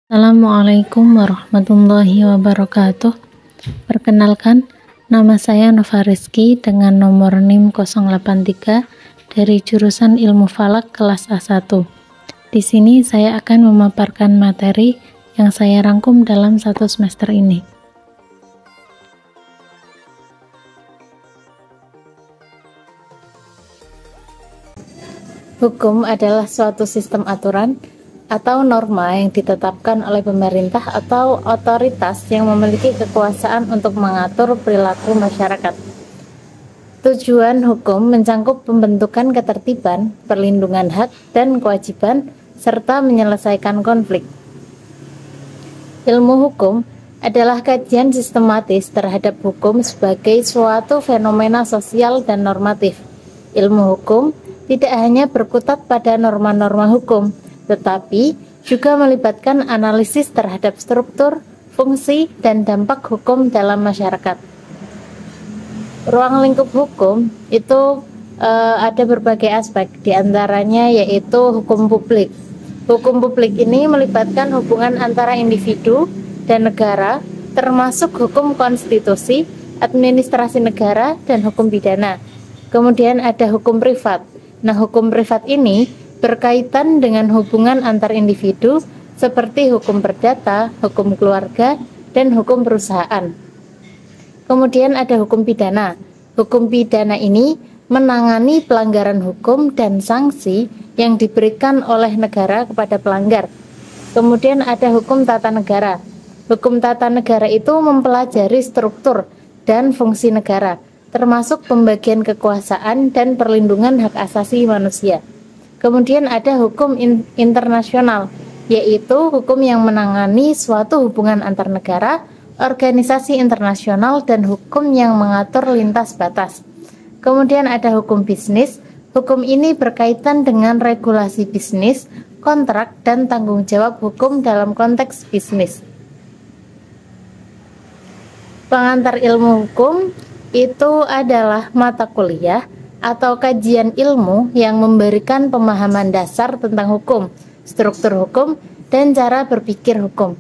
Assalamualaikum warahmatullahi wabarakatuh. Perkenalkan, nama saya Nova Rizky dengan nomor NIM 083 dari jurusan Ilmu Falak kelas A1. Di sini saya akan memaparkan materi yang saya rangkum dalam satu semester ini. Hukum adalah suatu sistem aturan atau norma yang ditetapkan oleh pemerintah atau otoritas yang memiliki kekuasaan untuk mengatur perilaku masyarakat. Tujuan hukum mencangkup pembentukan ketertiban, perlindungan hak dan kewajiban, serta menyelesaikan konflik. Ilmu hukum adalah kajian sistematis terhadap hukum sebagai suatu fenomena sosial dan normatif. Ilmu hukum tidak hanya berkutat pada norma-norma hukum, tetapi juga melibatkan analisis terhadap struktur, fungsi, dan dampak hukum dalam masyarakat. Ruang lingkup hukum itu ada berbagai aspek, diantaranya yaitu hukum publik. Hukum publik ini melibatkan hubungan antara individu dan negara, termasuk hukum konstitusi, administrasi negara, dan hukum pidana. Kemudian ada hukum privat. Nah, hukum privat ini berkaitan dengan hubungan antar individu seperti hukum perdata, hukum keluarga, dan hukum perusahaan. Kemudian ada hukum pidana. Hukum pidana ini menangani pelanggaran hukum dan sanksi yang diberikan oleh negara kepada pelanggar. Kemudian ada hukum tata negara. Hukum tata negara itu mempelajari struktur dan fungsi negara, termasuk pembagian kekuasaan dan perlindungan hak asasi manusia. Kemudian ada hukum internasional, yaitu hukum yang menangani suatu hubungan antar negara, organisasi internasional, dan hukum yang mengatur lintas batas. Kemudian ada hukum bisnis. Hukum ini berkaitan dengan regulasi bisnis, kontrak, dan tanggung jawab hukum dalam konteks bisnis. Pengantar ilmu hukum itu adalah mata kuliah atau kajian ilmu yang memberikan pemahaman dasar tentang hukum, struktur hukum, dan cara berpikir hukum.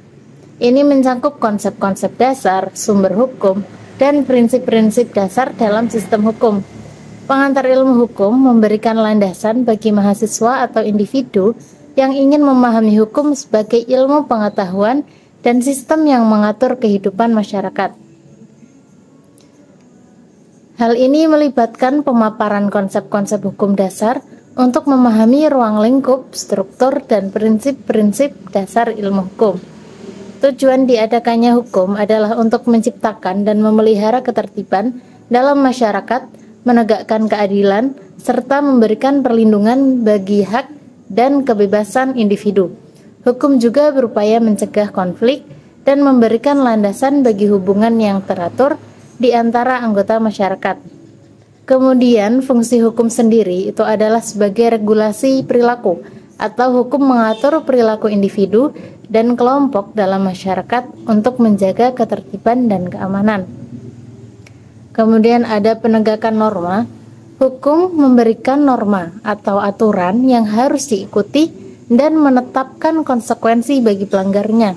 Ini mencangkup konsep-konsep dasar, sumber hukum, dan prinsip-prinsip dasar dalam sistem hukum. Pengantar ilmu hukum memberikan landasan bagi mahasiswa atau individu yang ingin memahami hukum sebagai ilmu pengetahuan dan sistem yang mengatur kehidupan masyarakat. Hal ini melibatkan pemaparan konsep-konsep hukum dasar untuk memahami ruang lingkup, struktur, dan prinsip-prinsip dasar ilmu hukum. Tujuan diadakannya hukum adalah untuk menciptakan dan memelihara ketertiban dalam masyarakat, menegakkan keadilan, serta memberikan perlindungan bagi hak dan kebebasan individu. Hukum juga berupaya mencegah konflik dan memberikan landasan bagi hubungan yang teratur di antara anggota masyarakat. Kemudian fungsi hukum sendiri itu adalah sebagai regulasi perilaku atau hukum mengatur perilaku individu dan kelompok dalam masyarakat untuk menjaga ketertiban dan keamanan. Kemudian ada penegakan norma. Hukum memberikan norma atau aturan yang harus diikuti dan menetapkan konsekuensi bagi pelanggarnya.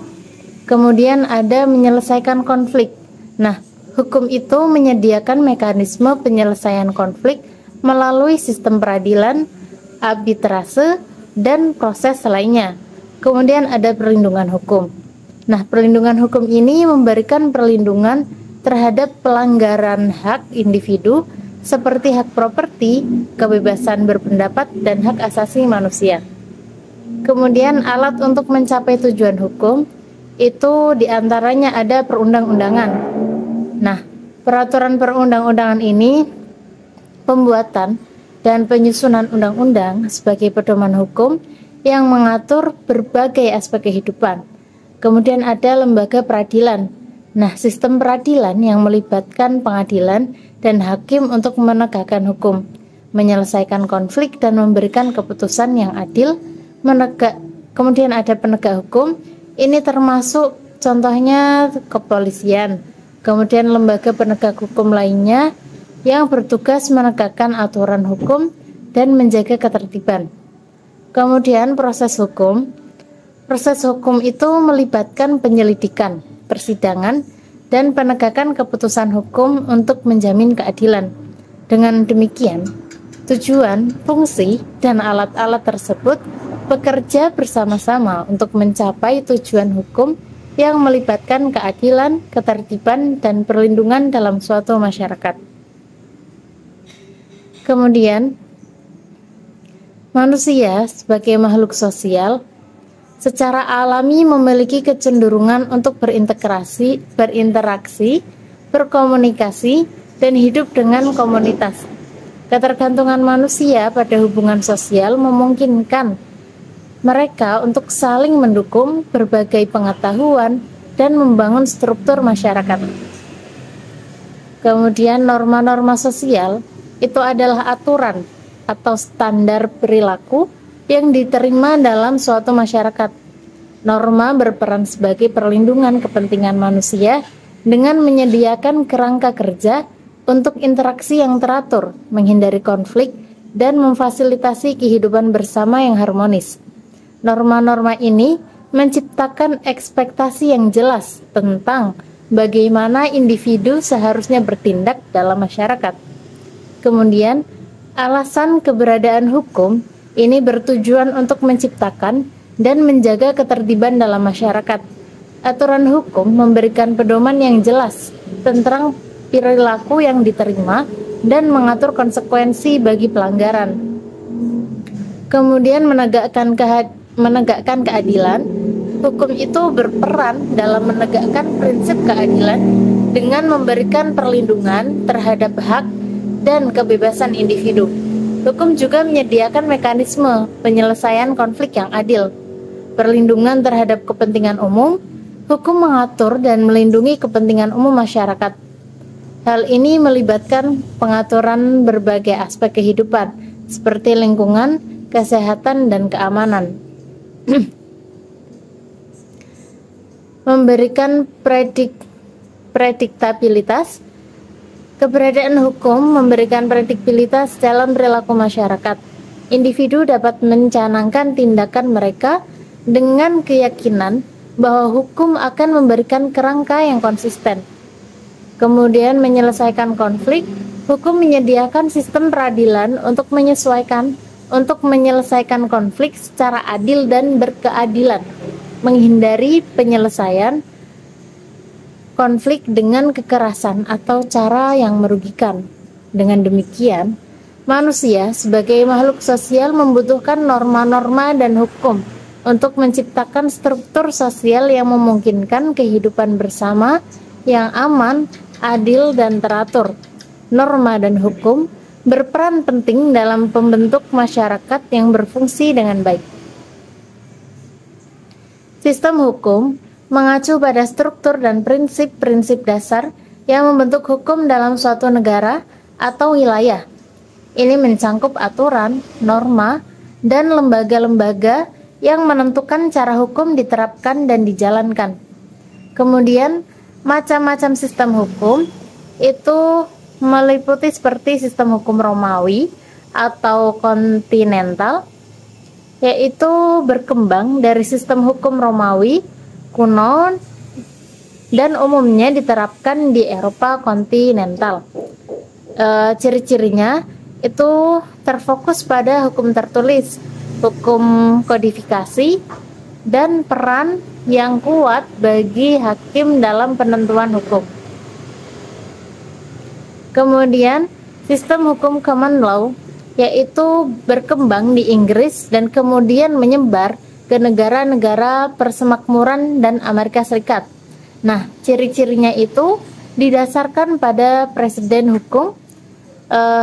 Kemudian ada menyelesaikan konflik. Nah, hukum itu menyediakan mekanisme penyelesaian konflik melalui sistem peradilan, arbitrase, dan proses lainnya. Kemudian ada perlindungan hukum. Nah, perlindungan hukum ini memberikan perlindungan terhadap pelanggaran hak individu seperti hak properti, kebebasan berpendapat, dan hak asasi manusia. Kemudian alat untuk mencapai tujuan hukum itu diantaranya ada perundang-undangan. Nah, peraturan perundang-undangan ini pembuatan dan penyusunan undang-undang sebagai pedoman hukum yang mengatur berbagai aspek kehidupan. Kemudian ada lembaga peradilan. Nah, sistem peradilan yang melibatkan pengadilan dan hakim untuk menegakkan hukum, menyelesaikan konflik dan memberikan keputusan yang adil, kemudian ada penegak hukum. Ini termasuk contohnya kepolisian. Kemudian lembaga penegak hukum lainnya yang bertugas menegakkan aturan hukum dan menjaga ketertiban. Kemudian proses hukum. Proses hukum itu melibatkan penyelidikan, persidangan, dan penegakan keputusan hukum untuk menjamin keadilan. Dengan demikian, tujuan, fungsi, dan alat-alat tersebut bekerja bersama-sama untuk mencapai tujuan hukum yang melibatkan keadilan, ketertiban, dan perlindungan dalam suatu masyarakat. Kemudian, manusia sebagai makhluk sosial secara alami memiliki kecenderungan untuk berinteraksi, berkomunikasi, dan hidup dengan komunitas. Ketergantungan manusia pada hubungan sosial memungkinkan mereka untuk saling mendukung berbagai pengetahuan dan membangun struktur masyarakat. Kemudian norma-norma sosial itu adalah aturan atau standar perilaku yang diterima dalam suatu masyarakat. Norma berperan sebagai perlindungan kepentingan manusia dengan menyediakan kerangka kerja untuk interaksi yang teratur, menghindari konflik, dan memfasilitasi kehidupan bersama yang harmonis. Norma-norma ini menciptakan ekspektasi yang jelas tentang bagaimana individu seharusnya bertindak dalam masyarakat. Kemudian, alasan keberadaan hukum ini bertujuan untuk menciptakan dan menjaga ketertiban dalam masyarakat. Aturan hukum memberikan pedoman yang jelas tentang perilaku yang diterima dan mengatur konsekuensi bagi pelanggaran. Kemudian menegakkan keadilan. Hukum itu berperan dalam menegakkan prinsip keadilan dengan memberikan perlindungan terhadap hak dan kebebasan individu. Hukum juga menyediakan mekanisme penyelesaian konflik yang adil, perlindungan terhadap kepentingan umum. Hukum mengatur dan melindungi kepentingan umum masyarakat. Hal ini melibatkan pengaturan berbagai aspek kehidupan, seperti lingkungan, kesehatan, dan keamanan. Memberikan prediktabilitas. Keberadaan hukum memberikan prediktabilitas dalam perilaku masyarakat. Individu dapat mencanangkan tindakan mereka dengan keyakinan bahwa hukum akan memberikan kerangka yang konsisten. Kemudian menyelesaikan konflik. Hukum menyediakan sistem peradilan untuk menyelesaikan konflik secara adil dan berkeadilan, menghindari penyelesaian konflik dengan kekerasan atau cara yang merugikan. Dengan demikian, manusia sebagai makhluk sosial membutuhkan norma-norma dan hukum untuk menciptakan struktur sosial yang memungkinkan kehidupan bersama yang aman, adil, dan teratur. Norma dan hukum berperan penting dalam pembentuk masyarakat yang berfungsi dengan baik. Sistem hukum mengacu pada struktur dan prinsip-prinsip dasar yang membentuk hukum dalam suatu negara atau wilayah. Ini mencangkup aturan, norma, dan lembaga-lembaga yang menentukan cara hukum diterapkan dan dijalankan. Kemudian, macam-macam sistem hukum itu meliputi seperti sistem hukum Romawi atau kontinental, yaitu berkembang dari sistem hukum Romawi kuno dan umumnya diterapkan di Eropa kontinental. Ciri-cirinya itu terfokus pada hukum tertulis, hukum kodifikasi, dan peran yang kuat bagi hakim dalam penentuan hukum. Kemudian sistem hukum common law yaitu berkembang di Inggris dan kemudian menyebar ke negara-negara persemakmuran dan Amerika Serikat. Nah, ciri-cirinya itu didasarkan pada presiden hukum,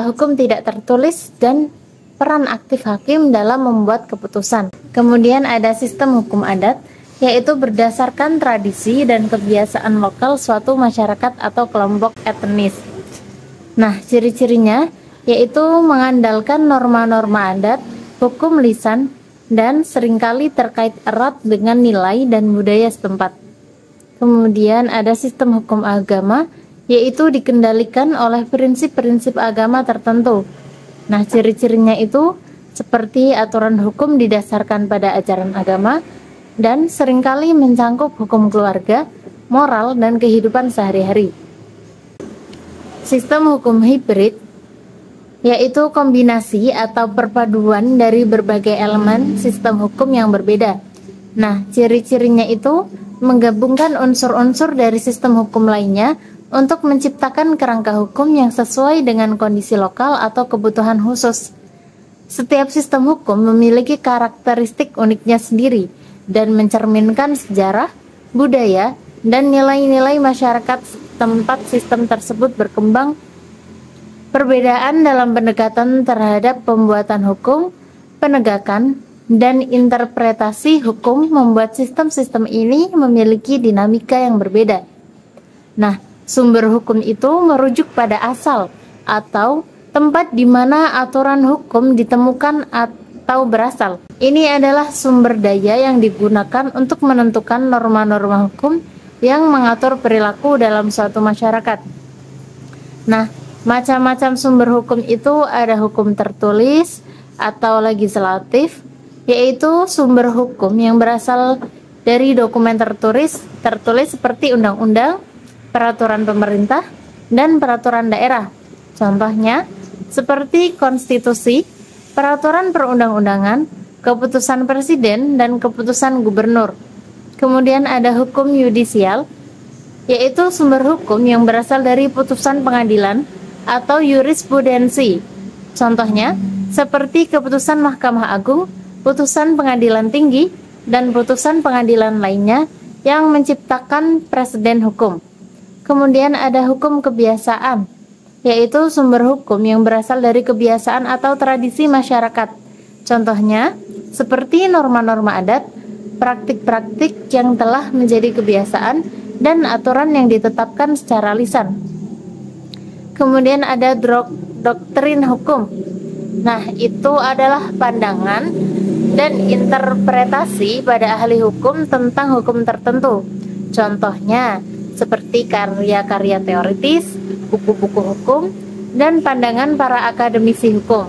hukum tidak tertulis, dan peran aktif hakim dalam membuat keputusan. Kemudian ada sistem hukum adat, yaitu berdasarkan tradisi dan kebiasaan lokal suatu masyarakat atau kelompok etnis. Nah, ciri-cirinya yaitu mengandalkan norma-norma adat, hukum lisan, dan seringkali terkait erat dengan nilai dan budaya setempat. Kemudian ada sistem hukum agama, yaitu dikendalikan oleh prinsip-prinsip agama tertentu. Nah, ciri-cirinya itu seperti aturan hukum didasarkan pada ajaran agama, dan seringkali mencangkup hukum keluarga, moral, dan kehidupan sehari-hari. Sistem hukum hibrid yaitu kombinasi atau perpaduan dari berbagai elemen sistem hukum yang berbeda. Nah, ciri-cirinya itu menggabungkan unsur-unsur dari sistem hukum lainnya untuk menciptakan kerangka hukum yang sesuai dengan kondisi lokal atau kebutuhan khusus. Setiap sistem hukum memiliki karakteristik uniknya sendiri dan mencerminkan sejarah, budaya, dan nilai-nilai masyarakat tempat sistem tersebut berkembang. Perbedaan dalam pendekatan terhadap pembuatan hukum, penegakan, dan interpretasi hukum membuat sistem-sistem ini memiliki dinamika yang berbeda. Nah, sumber hukum itu merujuk pada asal atau tempat di mana aturan hukum ditemukan atau berasal. Ini adalah sumber daya yang digunakan untuk menentukan norma-norma hukum yang mengatur perilaku dalam suatu masyarakat. Nah, macam-macam sumber hukum itu ada hukum tertulis atau legislatif, yaitu sumber hukum yang berasal dari dokumen tertulis seperti undang-undang, peraturan pemerintah, dan peraturan daerah. Contohnya, seperti konstitusi, peraturan perundang-undangan, keputusan presiden, dan keputusan gubernur. Kemudian ada hukum yudisial, yaitu sumber hukum yang berasal dari putusan pengadilan atau jurisprudensi. Contohnya, seperti keputusan Mahkamah Agung, putusan pengadilan tinggi, dan putusan pengadilan lainnya yang menciptakan preseden hukum. Kemudian ada hukum kebiasaan, yaitu sumber hukum yang berasal dari kebiasaan atau tradisi masyarakat. Contohnya, seperti norma-norma adat, praktik-praktik yang telah menjadi kebiasaan, dan aturan yang ditetapkan secara lisan. Kemudian ada doktrin hukum. Nah, itu adalah pandangan dan interpretasi pada ahli hukum tentang hukum tertentu. Contohnya, seperti karya-karya teoritis, buku-buku hukum, dan pandangan para akademisi hukum.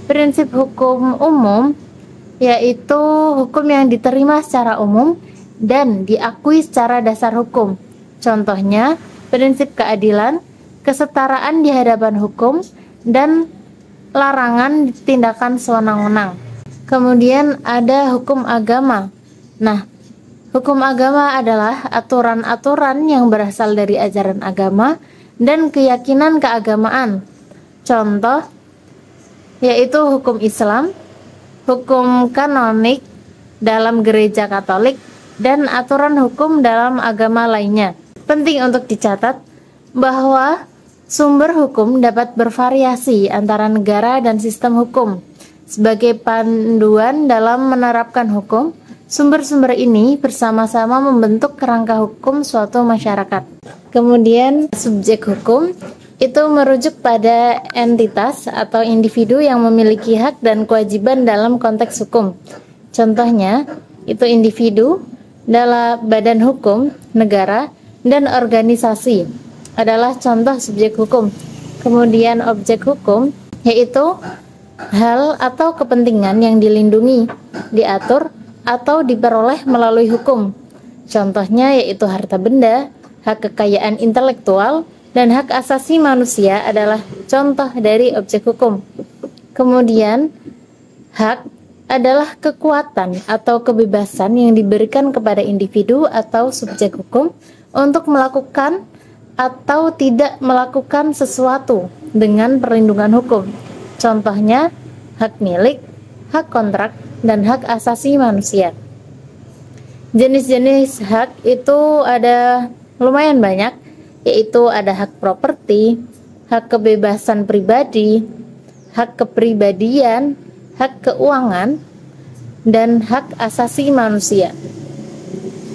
Prinsip hukum umum yaitu hukum yang diterima secara umum dan diakui secara dasar hukum. Contohnya, prinsip keadilan, kesetaraan di hadapan hukum, dan larangan tindakan sewenang-wenang. Kemudian ada hukum agama. Nah, hukum agama adalah aturan-aturan yang berasal dari ajaran agama dan keyakinan keagamaan. Contoh yaitu hukum Islam, hukum kanonik dalam gereja Katolik, dan aturan hukum dalam agama lainnya. Penting untuk dicatat bahwa sumber hukum dapat bervariasi antara negara dan sistem hukum. Sebagai panduan dalam menerapkan hukum, sumber-sumber ini bersama-sama membentuk kerangka hukum suatu masyarakat. Kemudian subjek hukum itu merujuk pada entitas atau individu yang memiliki hak dan kewajiban dalam konteks hukum. Contohnya, itu individu dalam badan hukum, negara, dan organisasi adalah contoh subjek hukum. Kemudian objek hukum yaitu hal atau kepentingan yang dilindungi, diatur, atau diperoleh melalui hukum. Contohnya yaitu harta benda, hak kekayaan intelektual, dan hak asasi manusia adalah contoh dari objek hukum. Kemudian, hak adalah kekuatan atau kebebasan yang diberikan kepada individu atau subjek hukum untuk melakukan atau tidak melakukan sesuatu dengan perlindungan hukum. Contohnya, hak milik, hak kontrak, dan hak asasi manusia. Jenis-jenis hak itu ada lumayan banyak, yaitu ada hak properti, hak kebebasan pribadi, hak kepribadian, hak keuangan, dan hak asasi manusia.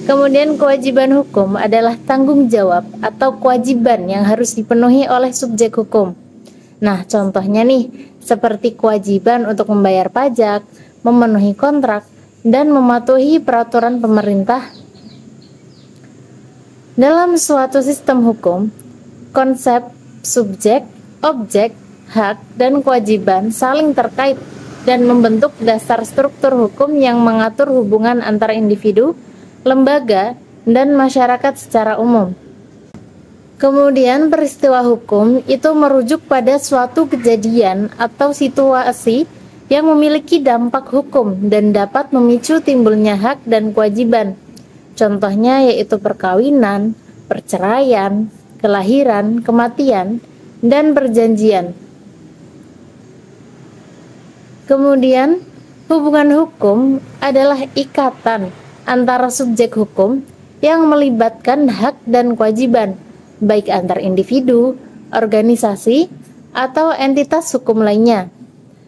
Kemudian kewajiban hukum adalah tanggung jawab atau kewajiban yang harus dipenuhi oleh subjek hukum. Nah, contohnya nih, seperti kewajiban untuk membayar pajak, memenuhi kontrak, dan mematuhi peraturan pemerintah. Dalam suatu sistem hukum, konsep subjek, objek, hak, dan kewajiban saling terkait dan membentuk dasar struktur hukum yang mengatur hubungan antar individu, lembaga, dan masyarakat secara umum. Kemudian peristiwa hukum itu merujuk pada suatu kejadian atau situasi yang memiliki dampak hukum dan dapat memicu timbulnya hak dan kewajiban. Contohnya yaitu perkawinan, perceraian, kelahiran, kematian, dan perjanjian. Kemudian, hubungan hukum adalah ikatan antara subjek hukum yang melibatkan hak dan kewajiban, baik antar individu, organisasi, atau entitas hukum lainnya.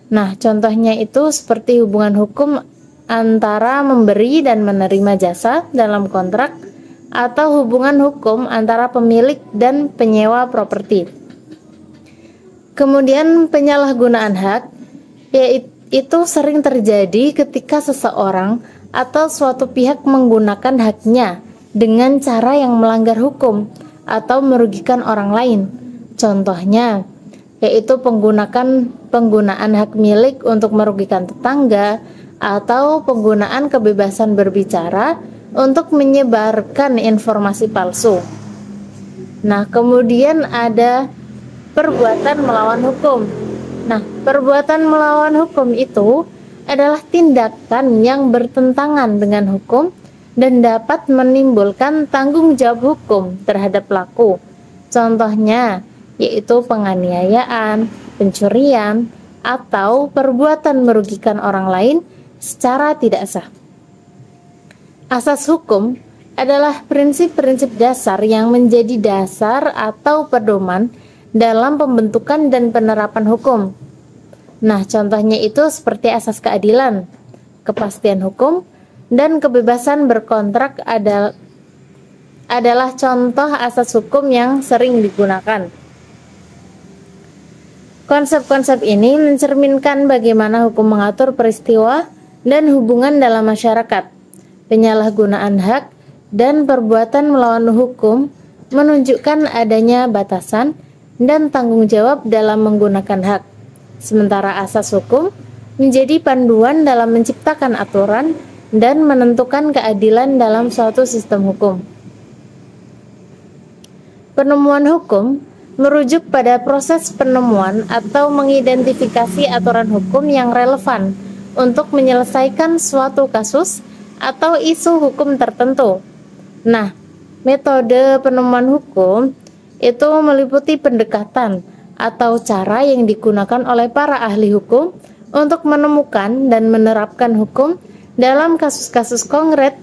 Nah, contohnya itu seperti hubungan hukum antara memberi dan menerima jasa dalam kontrak, atau hubungan hukum antara pemilik dan penyewa properti. Kemudian penyalahgunaan hak, yaitu sering terjadi ketika seseorang atau suatu pihak menggunakan haknya dengan cara yang melanggar hukum atau merugikan orang lain. Contohnya yaitu penggunaan hak milik untuk merugikan tetangga, atau penggunaan kebebasan berbicara untuk menyebarkan informasi palsu. Nah, kemudian ada perbuatan melawan hukum. Nah, perbuatan melawan hukum itu adalah tindakan yang bertentangan dengan hukum dan dapat menimbulkan tanggung jawab hukum terhadap pelaku. Contohnya yaitu penganiayaan, pencurian, atau perbuatan merugikan orang lain secara tidak sah. Asas hukum adalah prinsip-prinsip dasar yang menjadi dasar atau pedoman dalam pembentukan dan penerapan hukum. Nah, contohnya itu seperti asas keadilan, kepastian hukum, dan kebebasan berkontrak adalah contoh asas hukum yang sering digunakan. Konsep-konsep ini mencerminkan bagaimana hukum mengatur peristiwa dan hubungan dalam masyarakat. Penyalahgunaan hak dan perbuatan melawan hukum menunjukkan adanya batasan dan tanggung jawab dalam menggunakan hak. Sementara asas hukum menjadi panduan dalam menciptakan aturan dan menentukan keadilan dalam suatu sistem hukum. Penemuan hukum merujuk pada proses penemuan atau mengidentifikasi aturan hukum yang relevan untuk menyelesaikan suatu kasus atau isu hukum tertentu. Nah, metode penemuan hukum itu meliputi pendekatan atau cara yang digunakan oleh para ahli hukum untuk menemukan dan menerapkan hukum dalam kasus-kasus konkret.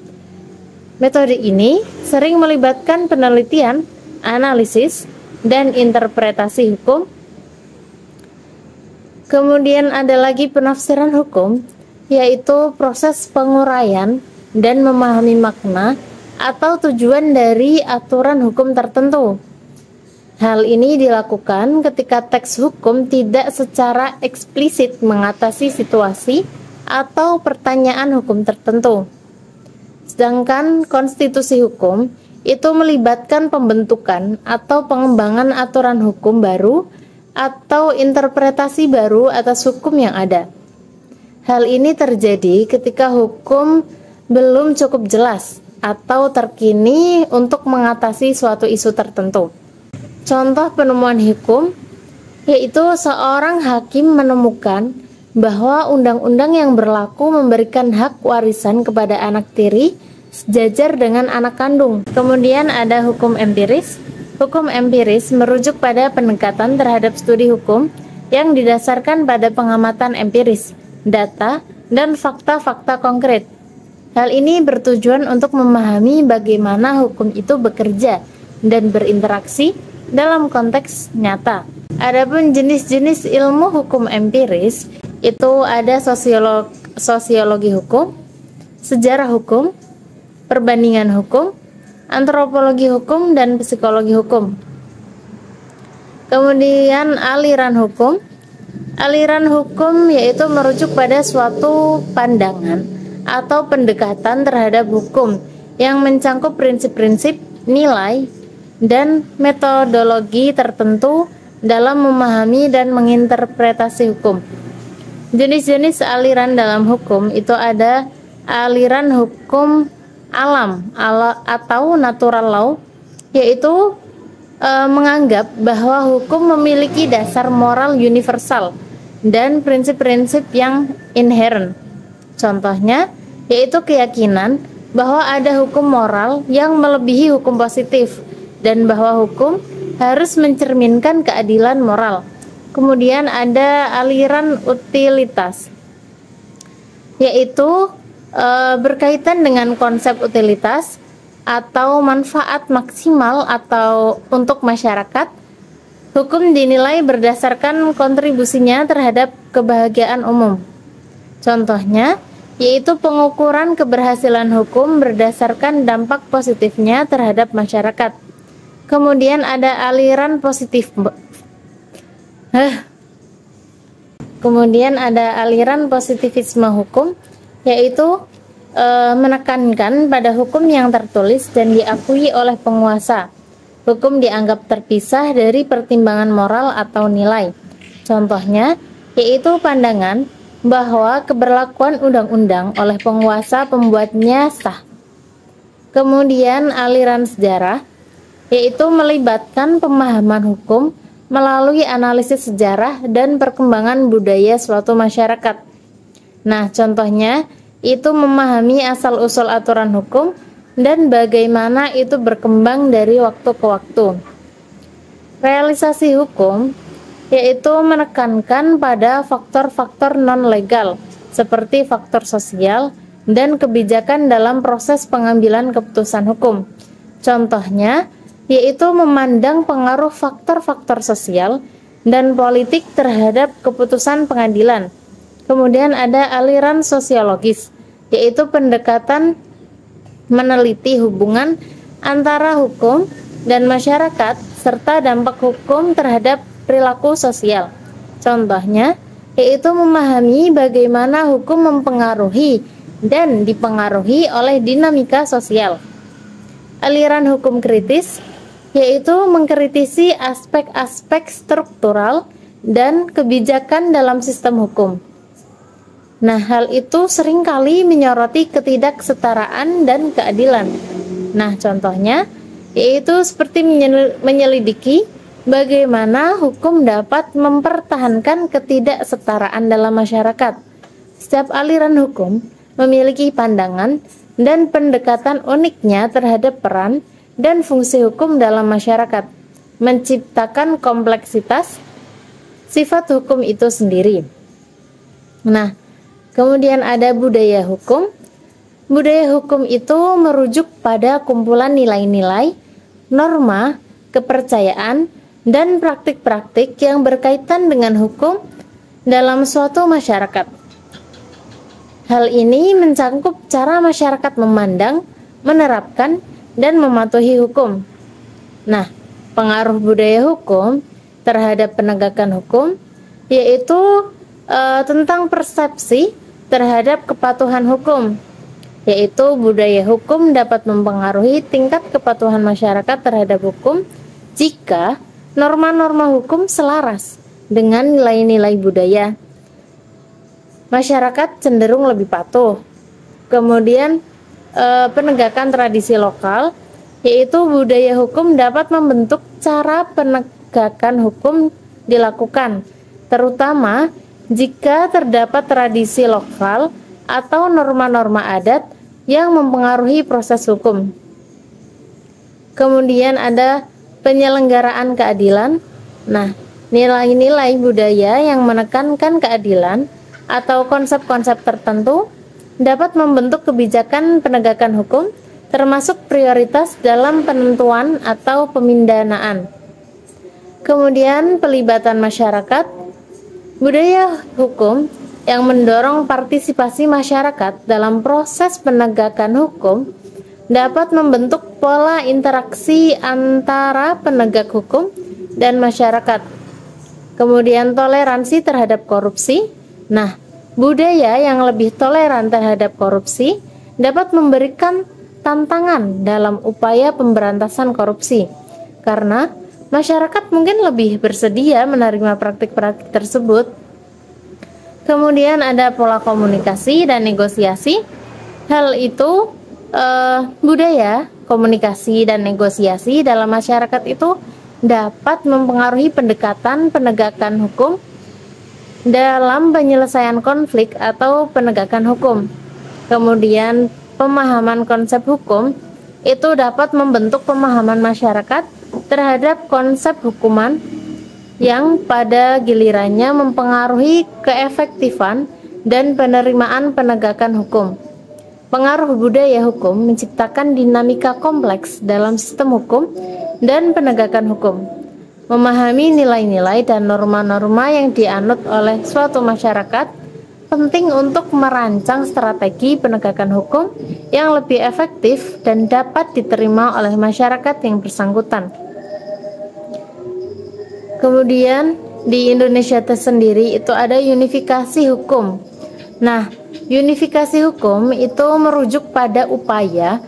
Metode ini sering melibatkan penelitian, analisis, dan interpretasi hukum. Kemudian ada lagi penafsiran hukum, yaitu proses penguraian dan memahami makna atau tujuan dari aturan hukum tertentu. Hal ini dilakukan ketika teks hukum tidak secara eksplisit mengatasi situasi atau pertanyaan hukum tertentu. Sedangkan konstitusi hukum itu melibatkan pembentukan atau pengembangan aturan hukum baru atau interpretasi baru atas hukum yang ada. Hal ini terjadi ketika hukum belum cukup jelas atau terkini untuk mengatasi suatu isu tertentu. Contoh penemuan hukum yaitu seorang hakim menemukan bahwa undang-undang yang berlaku memberikan hak warisan kepada anak tiri sejajar dengan anak kandung. Kemudian ada hukum empiris. Hukum empiris merujuk pada pendekatan terhadap studi hukum yang didasarkan pada pengamatan empiris, data, dan fakta-fakta konkret. Hal ini bertujuan untuk memahami bagaimana hukum itu bekerja dan berinteraksi dalam konteks nyata. Adapun jenis-jenis ilmu hukum empiris itu ada sosiologi hukum, sejarah hukum, perbandingan hukum, antropologi hukum, dan psikologi hukum. Kemudian aliran hukum. Aliran hukum yaitu merujuk pada suatu pandangan atau pendekatan terhadap hukum yang mencangkup prinsip-prinsip, nilai, dan metodologi tertentu dalam memahami dan menginterpretasi hukum. Jenis-jenis aliran dalam hukum itu ada aliran hukum alam atau natural law, yaitu menganggap bahwa hukum memiliki dasar moral universal dan prinsip-prinsip yang inherent. Contohnya yaitu keyakinan bahwa ada hukum moral yang melebihi hukum positif dan bahwa hukum harus mencerminkan keadilan moral. Kemudian ada aliran utilitas, yaitu berkaitan dengan konsep utilitas atau manfaat maksimal atau untuk masyarakat. Hukum dinilai berdasarkan kontribusinya terhadap kebahagiaan umum. Contohnya yaitu pengukuran keberhasilan hukum berdasarkan dampak positifnya terhadap masyarakat. Kemudian ada aliran positivisme hukum, yaitu menekankan pada hukum yang tertulis dan diakui oleh penguasa. Hukum dianggap terpisah dari pertimbangan moral atau nilai. Contohnya yaitu pandangan bahwa keberlakuan undang-undang oleh penguasa pembuatnya sah. Kemudian aliran sejarah, yaitu melibatkan pemahaman hukum melalui analisis sejarah dan perkembangan budaya suatu masyarakat. Nah, contohnya itu memahami asal-usul aturan hukum dan bagaimana itu berkembang dari waktu ke waktu. Realisasi hukum yaitu menekankan pada faktor-faktor non-legal seperti faktor sosial dan kebijakan dalam proses pengambilan keputusan hukum. Contohnya yaitu memandang pengaruh faktor-faktor sosial dan politik terhadap keputusan pengadilan. Kemudian ada aliran sosiologis, yaitu pendekatan meneliti hubungan antara hukum dan masyarakat serta dampak hukum terhadap perilaku sosial. Contohnya yaitu memahami bagaimana hukum mempengaruhi dan dipengaruhi oleh dinamika sosial. Aliran hukum kritis yaitu mengkritisi aspek-aspek struktural dan kebijakan dalam sistem hukum. Nah, hal itu seringkali menyoroti ketidaksetaraan dan keadilan. Nah, contohnya yaitu seperti menyelidiki bagaimana hukum dapat mempertahankan ketidaksetaraan dalam masyarakat. Setiap aliran hukum memiliki pandangan dan pendekatan uniknya terhadap peran dan fungsi hukum dalam masyarakat, menciptakan kompleksitas sifat hukum itu sendiri. Nah, kemudian ada budaya hukum. Budaya hukum itu merujuk pada kumpulan nilai-nilai, norma, kepercayaan, dan praktik-praktik yang berkaitan dengan hukum dalam suatu masyarakat. Hal ini mencakup cara masyarakat memandang, menerapkan, dan mematuhi hukum. Nah, pengaruh budaya hukum terhadap penegakan hukum yaitu tentang persepsi terhadap kepatuhan hukum, yaitu budaya hukum dapat mempengaruhi tingkat kepatuhan masyarakat terhadap hukum jika norma-norma hukum selaras dengan nilai-nilai budaya. Masyarakat cenderung lebih patuh. Kemudian penegakan tradisi lokal, yaitu budaya hukum dapat membentuk cara penegakan hukum dilakukan, terutama jika terdapat tradisi lokal atau norma-norma adat yang mempengaruhi proses hukum. Kemudian ada penyelenggaraan keadilan. Nah, nilai-nilai budaya yang menekankan keadilan atau konsep-konsep tertentu dapat membentuk kebijakan penegakan hukum, termasuk prioritas dalam penentuan atau pemindanaan. Kemudian pelibatan masyarakat. Budaya hukum yang mendorong partisipasi masyarakat dalam proses penegakan hukum dapat membentuk pola interaksi antara penegak hukum dan masyarakat. Kemudian toleransi terhadap korupsi. Nah, budaya yang lebih toleran terhadap korupsi dapat memberikan tantangan dalam upaya pemberantasan korupsi, karena masyarakat mungkin lebih bersedia menerima praktik-praktik tersebut. Kemudian ada pola komunikasi dan negosiasi. Hal itu budaya, komunikasi, dan negosiasi dalam masyarakat itu dapat mempengaruhi pendekatan penegakan hukum dalam penyelesaian konflik atau penegakan hukum. Kemudian pemahaman konsep hukum itu dapat membentuk pemahaman masyarakat terhadap konsep hukuman yang pada gilirannya mempengaruhi keefektifan dan penerimaan penegakan hukum. Pengaruh budaya hukum menciptakan dinamika kompleks dalam sistem hukum dan penegakan hukum. Memahami nilai-nilai dan norma-norma yang dianut oleh suatu masyarakat penting untuk merancang strategi penegakan hukum yang lebih efektif dan dapat diterima oleh masyarakat yang bersangkutan. Kemudian di Indonesia tersendiri itu ada unifikasi hukum. Nah, unifikasi hukum itu merujuk pada upaya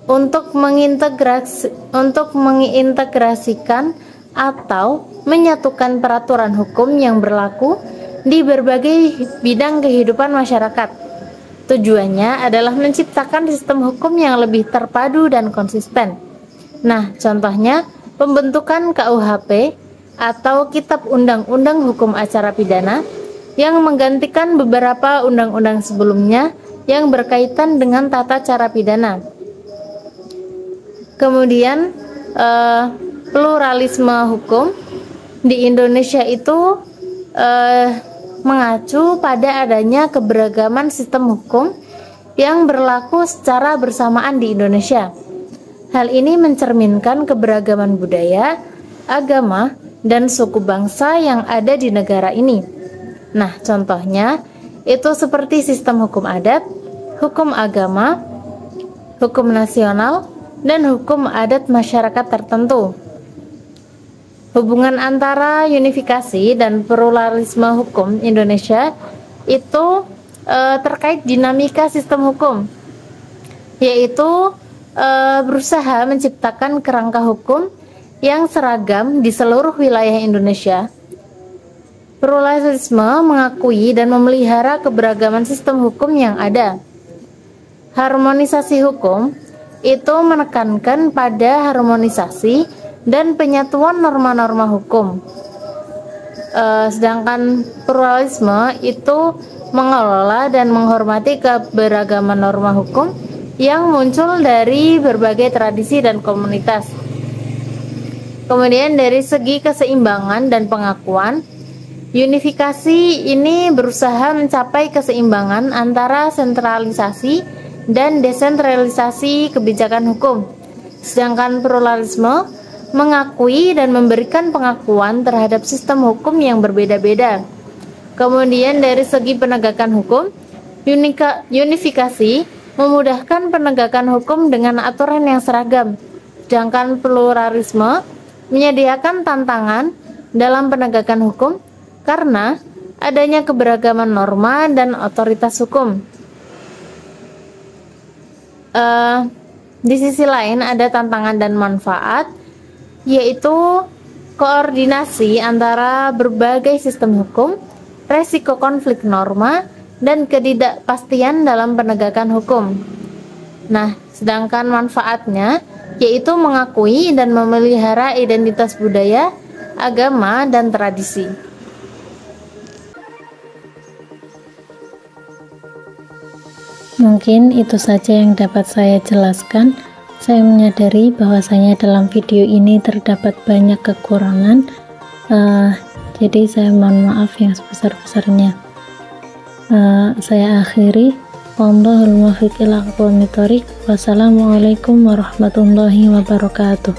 untuk mengintegrasikan atau menyatukan peraturan hukum yang berlaku di berbagai bidang kehidupan masyarakat. Tujuannya adalah menciptakan sistem hukum yang lebih terpadu dan konsisten. Nah, contohnya pembentukan KUHP atau Kitab Undang-Undang Hukum Acara Pidana yang menggantikan beberapa undang-undang sebelumnya yang berkaitan dengan tata cara pidana. Kemudian pluralisme hukum di Indonesia itu mengacu pada adanya keberagaman sistem hukum yang berlaku secara bersamaan di Indonesia. Hal ini mencerminkan keberagaman budaya, agama, dan suku bangsa yang ada di negara ini. Nah, contohnya itu seperti sistem hukum adat, hukum agama, hukum nasional, dan hukum adat masyarakat tertentu. Hubungan antara unifikasi dan pluralisme hukum Indonesia itu terkait dinamika sistem hukum, yaitu berusaha menciptakan kerangka hukum yang seragam di seluruh wilayah Indonesia. Pluralisme mengakui dan memelihara keberagaman sistem hukum yang ada. Harmonisasi hukum itu menekankan pada harmonisasi dan penyatuan norma-norma hukum. Sedangkan pluralisme itu mengelola dan menghormati keberagaman norma hukum yang muncul dari berbagai tradisi dan komunitas. Kemudian dari segi keseimbangan dan pengakuan, unifikasi ini berusaha mencapai keseimbangan antara sentralisasi dan desentralisasi kebijakan hukum. Sedangkan pluralisme mengakui dan memberikan pengakuan terhadap sistem hukum yang berbeda-beda. Kemudian dari segi penegakan hukum, unifikasi memudahkan penegakan hukum dengan aturan yang seragam. Sedangkan pluralisme menyediakan tantangan dalam penegakan hukum karena adanya keberagaman norma dan otoritas hukum. Di sisi lain ada tantangan dan manfaat, yaitu koordinasi antara berbagai sistem hukum, resiko konflik norma, dan ketidakpastian dalam penegakan hukum. Nah, sedangkan manfaatnya yaitu mengakui dan memelihara identitas budaya, agama, dan tradisi. Mungkin itu saja yang dapat saya jelaskan. Saya menyadari bahwasanya dalam video ini terdapat banyak kekurangan, jadi saya mohon maaf yang sebesar-besarnya. Saya akhiri. Wallahul muwaffiq ila aqwamit thoriq. Wassalamualaikum warahmatullahi wabarakatuh.